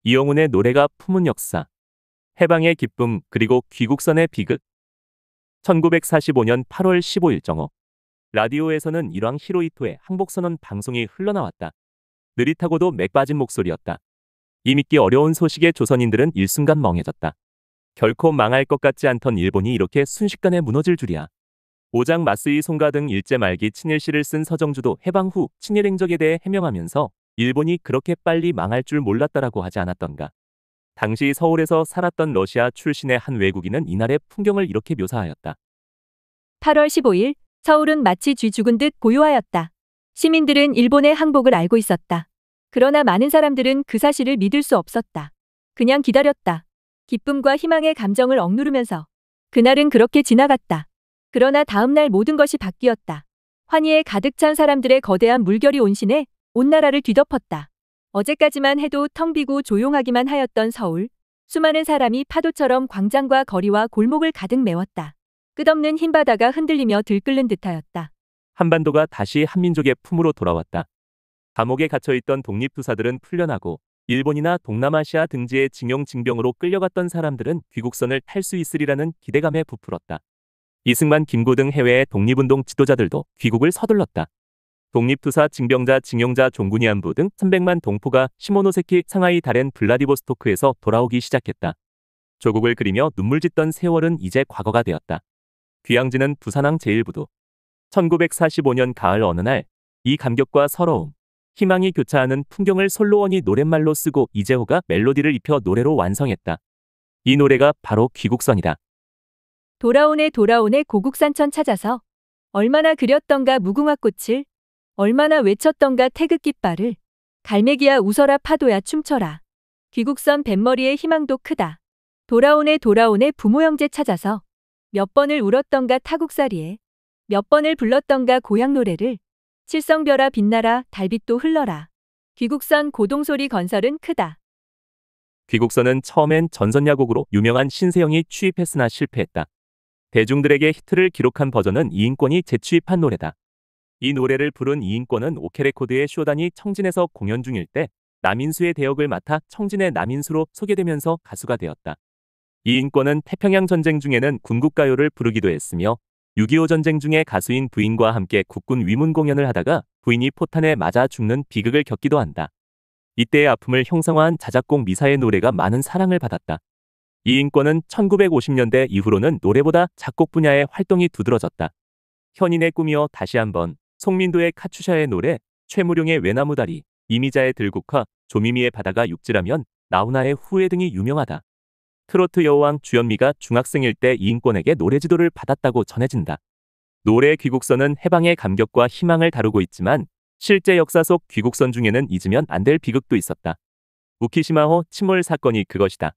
이영훈의 노래가 품은 역사, 해방의 기쁨 그리고 귀국선의 비극. 1945년 8월 15일 정오, 라디오에서는 일왕 히로히토의 항복선언 방송이 흘러나왔다. 느릿하고도 맥 빠진 목소리였다. 이 믿기 어려운 소식에 조선인들은 일순간 멍해졌다. 결코 망할 것 같지 않던 일본이 이렇게 순식간에 무너질 줄이야. 오장 마쓰이 송가 등 일제 말기 친일시를 쓴 서정주도 해방 후 친일 행적에 대해 해명하면서 일본이 그렇게 빨리 망할 줄 몰랐다라고 하지 않았던가. 당시 서울에서 살았던 러시아 출신의 한 외국인은 이날의 풍경을 이렇게 묘사하였다. 8월 15일, 서울은 마치 쥐 죽은 듯 고요하였다. 시민들은 일본의 항복을 알고 있었다. 그러나 많은 사람들은 그 사실을 믿을 수 없었다. 그냥 기다렸다. 기쁨과 희망의 감정을 억누르면서. 그날은 그렇게 지나갔다. 그러나 다음날 모든 것이 바뀌었다. 환희에 가득 찬 사람들의 거대한 물결이 온신해 온 나라를 뒤덮었다. 어제까지만 해도 텅 비고 조용하기만 하였던 서울. 수많은 사람이 파도처럼 광장과 거리와 골목을 가득 메웠다. 끝없는 흰 바다가 흔들리며 들끓는 듯하였다. 한반도가 다시 한민족의 품으로 돌아왔다. 감옥에 갇혀있던 독립투사들은 풀려나고 일본이나 동남아시아 등지의 징용 징병으로 끌려갔던 사람들은 귀국선을 탈 수 있으리라는 기대감에 부풀었다. 이승만, 김구 등 해외의 독립운동 지도자들도 귀국을 서둘렀다. 독립투사, 징병자, 징용자, 종군위 안부 등 300만 동포가 시모노세키, 상하이, 다롄, 블라디보스토크에서 돌아오기 시작했다. 조국을 그리며 눈물 짓던 세월은 이제 과거가 되었다. 귀향지는 부산항 제1부두. 1945년 가을 어느 날, 이 감격과 서러움, 희망이 교차하는 풍경을 솔로원이 노랫말로 쓰고 이재호가 멜로디를 입혀 노래로 완성했다. 이 노래가 바로 귀국선이다. 돌아오네 돌아오네 고국산천 찾아서 얼마나 그렸던가 무궁화 꽃을 얼마나 외쳤던가 태극깃발을 갈매기야 웃어라 파도야 춤춰라 귀국선 뱃머리의 희망도 크다. 돌아오네 돌아오네 부모 형제 찾아서 몇 번을 울었던가 타국살이에 몇 번을 불렀던가 고향 노래를 칠성별아 빛나라 달빛도 흘러라 귀국선 고동소리 건설은 크다. 귀국선은 처음엔 전선야곡으로 유명한 신세영이 취입했으나 실패했다. 대중들에게 히트를 기록한 버전은 이인권이 재취입한 노래다. 이 노래를 부른 이인권은 오케레코드의 쇼단이 청진에서 공연 중일 때 남인수의 대역을 맡아 청진의 남인수로 소개되면서 가수가 되었다. 이인권은 태평양 전쟁 중에는 군국가요를 부르기도 했으며 6.25 전쟁 중에 가수인 부인과 함께 국군 위문 공연을 하다가 부인이 포탄에 맞아 죽는 비극을 겪기도 한다. 이때의 아픔을 형상화한 자작곡 미사의 노래가 많은 사랑을 받았다. 이인권은 1950년대 이후로는 노래보다 작곡 분야의 활동이 두드러졌다. 현인의 꿈이여 다시 한번, 송민도의 카츄샤의 노래, 최무룡의 외나무다리, 이미자의 들국화, 조미미의 바다가 육지라면, 나훈아의 후회 등이 유명하다. 트로트 여우왕 주현미가 중학생일 때 이인권에게 노래 지도를 받았다고 전해진다. 노래 귀국선은 해방의 감격과 희망을 다루고 있지만 실제 역사 속 귀국선 중에는 잊으면 안 될 비극도 있었다. 우키시마호 침몰 사건이 그것이다.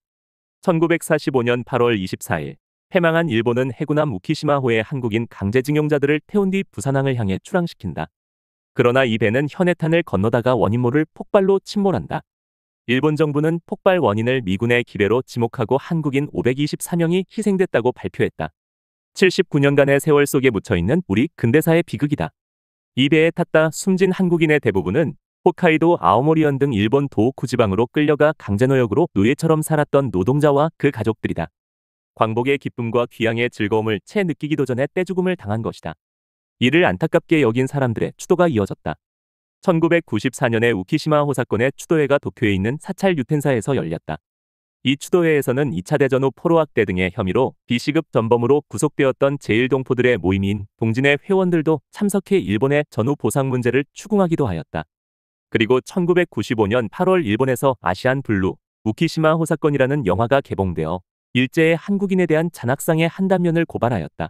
1945년 8월 24일, 패망한 일본은 해군함 우키시마호에 한국인 강제징용자들을 태운 뒤 부산항을 향해 출항시킨다. 그러나 이 배는 현해탄을 건너다가 원인모를 폭발로 침몰한다. 일본 정부는 폭발 원인을 미군의 기뢰로 지목하고 한국인 524명이 희생됐다고 발표했다. 79년간의 세월 속에 묻혀있는 우리 근대사의 비극이다. 이 배에 탔다 숨진 한국인의 대부분은 홋카이도, 아오모리현 등 일본 도호쿠 지방으로 끌려가 강제노역으로 노예처럼 살았던 노동자와 그 가족들이다. 광복의 기쁨과 귀향의 즐거움을 채 느끼기도 전에 떼죽음을 당한 것이다. 이를 안타깝게 여긴 사람들의 추도가 이어졌다. 1994년에 우키시마호 사건의 추도회가 도쿄에 있는 사찰 유텐사에서 열렸다. 이 추도회에서는 2차 대전 후 포로학대 등의 혐의로 B시급 전범으로 구속되었던 제1동포들의 모임인 동진회 회원들도 참석해 일본의 전후 보상 문제를 추궁하기도 하였다. 그리고 1995년 8월 일본에서 아시안 블루, 우키시마호 사건이라는 영화가 개봉되어 일제의 한국인에 대한 잔악상의 한 단면을 고발하였다.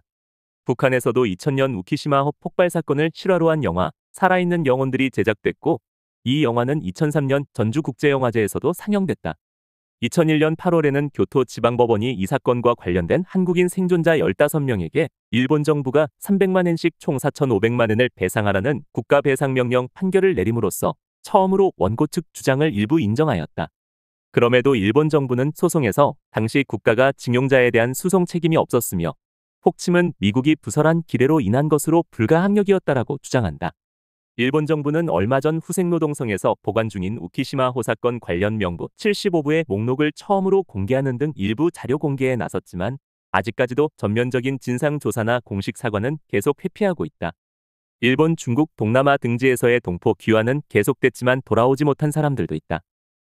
북한에서도 2000년 우키시마호 폭발 사건을 실화로 한 영화 살아있는 영혼들이 제작됐고 이 영화는 2003년 전주국제영화제에서도 상영됐다. 2001년 8월에는 교토지방법원이 이 사건과 관련된 한국인 생존자 15명에게 일본 정부가 300만 엔씩 총 4,500만 엔을 배상하라는 국가배상명령 판결을 내림으로써 처음으로 원고 측 주장을 일부 인정하였다. 그럼에도 일본 정부는 소송에서 당시 국가가 징용자에 대한 수송 책임이 없었으며 폭침은 미국이 부설한 기뢰로 인한 것으로 불가항력이었다라고 주장한다. 일본 정부는 얼마 전 후생노동성에서 보관 중인 우키시마 호사건 관련 명부 75부의 목록을 처음으로 공개하는 등 일부 자료 공개에 나섰지만 아직까지도 전면적인 진상조사나 공식 사과는 계속 회피하고 있다. 일본, 중국, 동남아 등지에서의 동포 귀환은 계속됐지만 돌아오지 못한 사람들도 있다.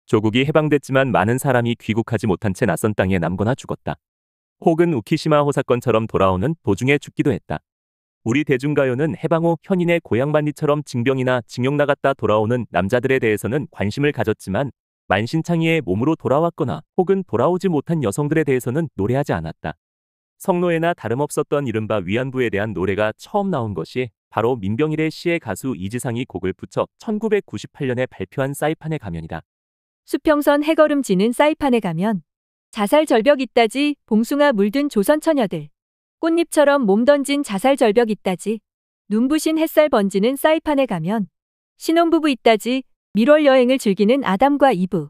조국이 해방됐지만 많은 사람이 귀국하지 못한 채 낯선 땅에 남거나 죽었다. 혹은 우키시마 호사건처럼 돌아오는 도중에 죽기도 했다. 우리 대중가요는 해방 후 현인의 고향반디처럼 징병이나 징용 나갔다 돌아오는 남자들에 대해서는 관심을 가졌지만 만신창이의 몸으로 돌아왔거나 혹은 돌아오지 못한 여성들에 대해서는 노래하지 않았다. 성노예나 다름없었던 이른바 위안부에 대한 노래가 처음 나온 것이 바로 민병일의 시에 가수 이지상이 곡을 붙여 1998년에 발표한 사이판의 가면이다. 수평선 해걸음지는 사이판에 가면 자살 절벽 있다지 봉숭아 물든 조선 처녀들. 꽃잎처럼 몸 던진 자살 절벽 있다지. 눈부신 햇살 번지는 사이판에 가면 신혼부부 있다지. 밀월 여행을 즐기는 아담과 이브.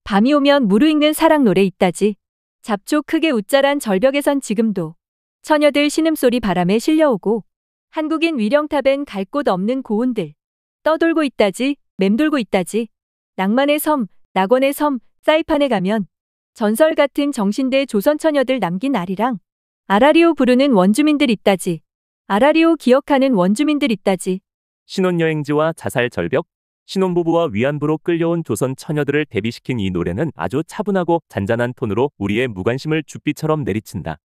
밤이 오면 무르익는 사랑 노래 있다지. 잡초 크게 웃자란 절벽에선 지금도 처녀들 신음소리 바람에 실려오고 한국인 위령탑엔 갈 곳 없는 고운들 떠돌고 있다지. 맴돌고 있다지. 낭만의 섬, 낙원의 섬, 사이판에 가면 전설 같은 정신대 조선 처녀들 남긴 아리랑 아라리오 부르는 원주민들 있다지. 아라리오 기억하는 원주민들 있다지. 신혼여행지와 자살 절벽, 신혼부부와 위안부로 끌려온 조선 처녀들을 대비시킨 이 노래는 아주 차분하고 잔잔한 톤으로 우리의 무관심을 죽비처럼 내리친다.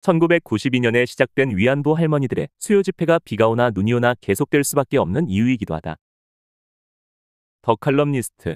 1992년에 시작된 위안부 할머니들의 수요 집회가 비가 오나 눈이 오나 계속될 수밖에 없는 이유이기도 하다. 더 칼럼니스트